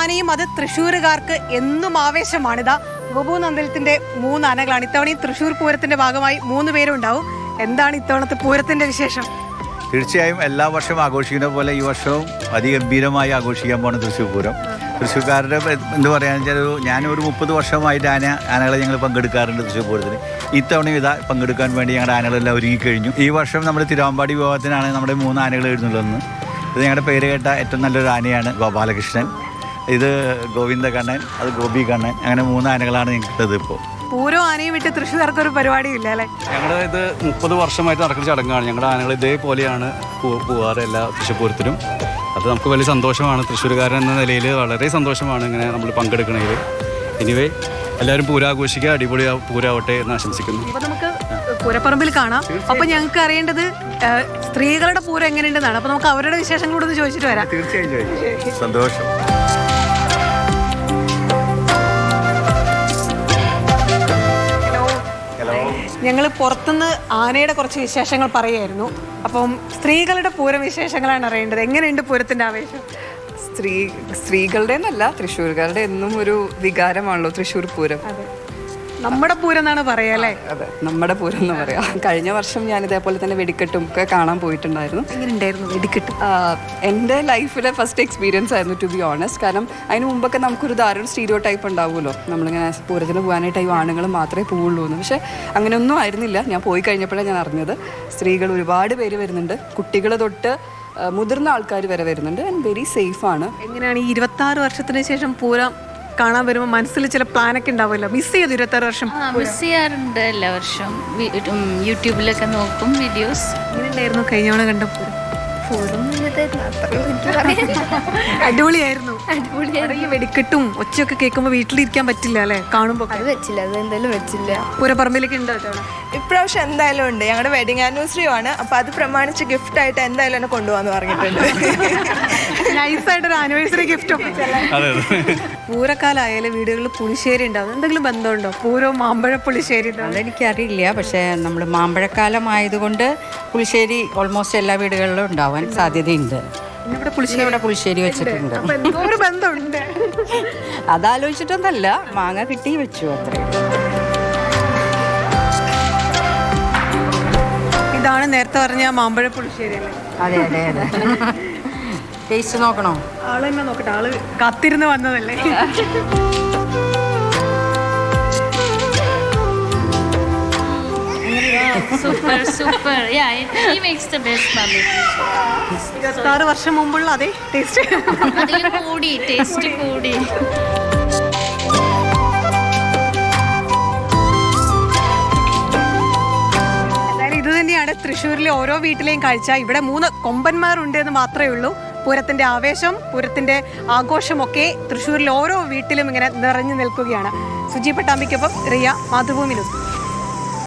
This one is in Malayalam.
ആനയും അത് തൃശ്ശൂരുകാർക്ക് എന്നും ആവേശമാണിതാ. ഗോപു നന്ദലത്തിന്റെ 3 ആനകളാണ്. ഇത്തവണയും തൃശ്ശൂർ പൂരത്തിന്റെ ഭാഗമായി 3 പേരും ഉണ്ടാവും. എന്താണ് ഇത്തവണത്തെ പൂരത്തിന്റെ വിശേഷം? തീർച്ചയായും എല്ലാ വർഷവും ആഘോഷിക്കുന്ന പോലെ ഈ വർഷവും അതിഗംഭീരമായി ആഘോഷിക്കാൻ പോകുന്ന തൃശ്ശൂർ പൂരം. തൃശ്ശൂർക്കാരുടെ എന്താ പറയുക വെച്ചാൽ ഞാനൊരു 30 വർഷമായിട്ട് ആനകളെ ഞങ്ങൾ പങ്കെടുക്കാറുണ്ട് തൃശ്ശൂർ പൂരത്തിന്. ഇത്തവണയും ഇതാ പങ്കെടുക്കാൻ വേണ്ടി ഞങ്ങളുടെ ആനകളെല്ലാം ഒരുങ്ങിക്കഴിഞ്ഞു. ഈ വർഷം നമ്മുടെ തിരുവമ്പാടി വിഭാഗത്തിനാണ് നമ്മുടെ 3 ആനകൾ എഴുന്നള്ളുന്നത്. ഇത് ഞങ്ങളുടെ പേര് കേട്ട ഏറ്റവും നല്ലൊരു ആനയാണ് ഗോപാലകൃഷ്ണൻ, ഇത് ഗോവിന്ദകണ്ണൻ, അത് ഗോപി കണ്ണൻ. അങ്ങനെ 3 ആനകളാണ് ഞങ്ങൾക്കുള്ളത്. ഇപ്പോൾ പൂരവും ആനയും വിട്ട് തൃശ്ശൂർക്ക് ഒരു പരിപാടിയില്ല അല്ലേ? ഞങ്ങളുടെ ഇത് 30 വർഷമായിട്ട് നടക്കുന്ന ചടങ്ങാണ്. ഞങ്ങളുടെ ആനകൾ ഇതേപോലെയാണ് പോവാറ് എല്ലാ തൃശ്ശൂർ പൂരത്തിനും. അത് നമുക്ക് വലിയ സന്തോഷമാണ്. തൃശ്ശൂർക്കാരൻ എന്ന നിലയിൽ വളരെ സന്തോഷമാണ് ഇങ്ങനെ നമ്മൾ പങ്കെടുക്കണതിൽ. എനിവേ എല്ലാവരും പൂരാഘോഷിക്കുക, അടിപൊളി പൂരാവട്ടെ എന്ന് ആശംസിക്കുന്നു. അപ്പൊ നമുക്ക് പൂരപ്പറമ്പിൽ കാണാം. അപ്പൊ ഞങ്ങൾക്ക് അറിയേണ്ടത് സ്ത്രീകളുടെ പൂരം എങ്ങനെയുണ്ടെന്നാണ്. അപ്പൊ നമുക്ക് അവരുടെ വിശേഷങ്ങളോട് ചോദിച്ചിട്ട് വരാം. തീർച്ചയായും സന്തോഷം. ഞങ്ങൾ പുറത്തുനിന്ന് ആനയുടെ കുറച്ച് വിശേഷങ്ങൾ പറയായിരുന്നു. അപ്പം സ്ത്രീകളുടെ പൂരം വിശേഷങ്ങളാണ് അറിയേണ്ടത്. എങ്ങനെയുണ്ട് പൂരത്തിന്റെ ആവേശം? സ്ത്രീകളുടെ എന്നല്ല, തൃശ്ശൂർക്കാരുടെ എന്നും ഒരു വികാരമാണല്ലോ തൃശ്ശൂർ പൂരം. നമ്മുടെ പൂരം എന്നാണ് പറയാ അല്ലേ? അതെ, നമ്മുടെ പൂരം എന്ന് പറയാം. കഴിഞ്ഞ വർഷം ഞാൻ ഇതേപോലെ തന്നെ വെടിക്കെട്ടും ഒക്കെ കാണാൻ പോയിട്ടുണ്ടായിരുന്നു. എങ്ങനെയുണ്ടായിരുന്നു വെടിക്കെട്ട്? എൻ്റെ ലൈഫിലെ ഫസ്റ്റ് എക്സ്പീരിയൻസ് ആയിരുന്നു, ടു ബി ഓണസ്റ്റ്. കാരണം അതിന് മുമ്പൊക്കെ നമുക്കൊരു ധാരാളം സ്റ്റീരിയോ ടൈപ്പ് ഉണ്ടാവുമല്ലോ, നമ്മളിങ്ങനെ പൂരത്തിന് പോകാനായിട്ട് ഈ ആണുങ്ങൾ മാത്രമേ പോവുള്ളൂ എന്ന്. പക്ഷേ അങ്ങനെയൊന്നും ആയിരുന്നില്ല. ഞാൻ പോയി കഴിഞ്ഞപ്പോഴാണ് ഞാൻ അറിഞ്ഞത് സ്ത്രീകൾ ഒരുപാട് പേര് വരുന്നുണ്ട്. കുട്ടികൾ തൊട്ട് മുതിർന്ന ആൾക്കാർ വരെ വരുന്നുണ്ട്. ആൻഡ് വെരി സേഫാണ്. എങ്ങനെയാണ് ഈ 26 വർഷത്തിന് ശേഷം പൂരം കാണാൻ വരുമ്പോൾ മനസ്സിൽ ചില പ്ലാനൊക്കെ ഉണ്ടാവുമല്ലോ? മിസ് ചെയ്തു 26 വർഷം? മിസ് ചെയ്യാറുണ്ട് എല്ലാ വർഷവും. യൂട്യൂബിലൊക്കെ നോക്കും വീഡിയോസ്. എങ്ങനെയുണ്ടായിരുന്നു കഴിഞ്ഞ തവണ കണ്ട പൂരം? അടിപൊളിയായിരുന്നു. ഈ വെടിക്കെട്ടും ഒച്ചയൊക്കെ കേൾക്കുമ്പോൾ വീട്ടിലിരിക്കാൻ പറ്റില്ല അല്ലേ? കാണുമ്പോൾ അത് വെച്ചില്ല, അത് എന്തായാലും വെച്ചില്ല. പൂരപ്പറമ്പിലേക്ക് ഉണ്ടോ? ഇപ്രാവശ്യം എന്തായാലും ഉണ്ട്. ഞങ്ങളുടെ വെഡിങ് ആനിവേഴ്സറി ആണ്. അപ്പൊ അത് പ്രമാണിച്ച് ഗിഫ്റ്റ് ആയിട്ട് എന്തായാലും എന്നെ കൊണ്ടുപോകാന്ന് പറഞ്ഞിട്ടുണ്ട്. നൈസായിട്ടൊരു ആനിവേഴ്സറി ഗിഫ്റ്റ്. പൂരക്കാലായാലും വീടുകളിൽ പുളിശ്ശേരി ഉണ്ടാവും. എന്തെങ്കിലും ബന്ധമുണ്ടോ പൂരവും മാമ്പഴ പുളിശ്ശേരി? അതെനിക്കറിയില്ല. പക്ഷേ നമ്മൾ മാമ്പഴക്കാലം ആയതുകൊണ്ട് പുളിശ്ശേരി ഓൾമോസ്റ്റ് എല്ലാ വീടുകളിലും ഉണ്ടാവാൻ സാധ്യതയുണ്ട്. ഇവിടെ പുളിശ്ശേരി വെച്ചിട്ടുണ്ട്. ഒരു ബന്ധമുണ്ട്. അതാലോചിച്ചിട്ടൊന്നല്ല, മാങ്ങ കിട്ടി വെച്ചു, അത്രേ. ഇതാണ് നേരത്തെ പറഞ്ഞ മാമ്പഴ പുളിശ്ശേരി അല്ലേ? അതെ അതെ അതെ. ടേസ്റ്റ് നോക്കണോ? ആള് തന്നെ നോക്കട്ടെ. ആള് കാത്തിരുന്ന് വന്നതല്ലേ? Super, super. Yeah, he makes the best mummy. 26 വർഷം മുമ്പുള്ള അതേ ടേസ്റ്റ്. അതിലും കൂടി ടേസ്റ്റ് കൂടി. എന്തായാലും ഇത് തന്നെയാണ് തൃശ്ശൂരിലെ ഓരോ വീട്ടിലെയും കാഴ്ച. ഇവിടെ 3 കൊമ്പന്മാരുണ്ട് എന്ന് മാത്രമേ ഉള്ളൂ. പൂരത്തിന്റെ ആവേശം, പൂരത്തിന്റെ ആഘോഷമൊക്കെ തൃശ്ശൂരിലെ ഓരോ വീട്ടിലും ഇങ്ങനെ നിറഞ്ഞു നിൽക്കുകയാണ്. സുജി പട്ടാമ്പിക്കൊപ്പം റിയ, മാതൃഭൂമി ന്യൂസ്.